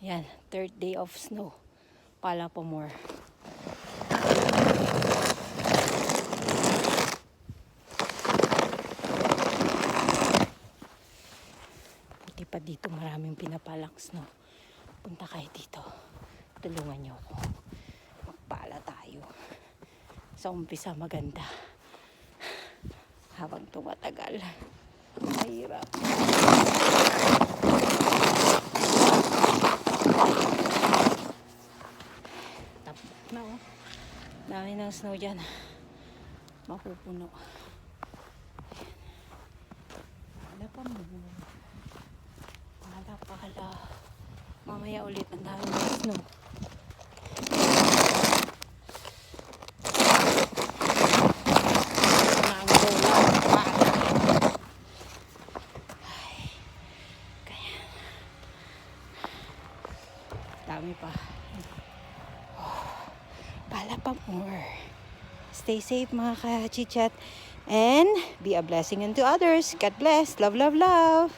Yan, third day of snow. Palapamor. Buti pa dito maraming pinapalang snow. Punta kayo dito. Tulungan niyo ako. Magpala tayo. Sa umpisa maganda. Habang tumatagal. Mahirap. Tapos na oh. Dami ng snow dyan. Mapupuno. Wala pa mo. Pala. Mamaya ulit ang dami ng snow. Dami pa. Pala pa more. Stay safe mga ka-chichat. And be a blessing unto others. God bless. Love, love, love.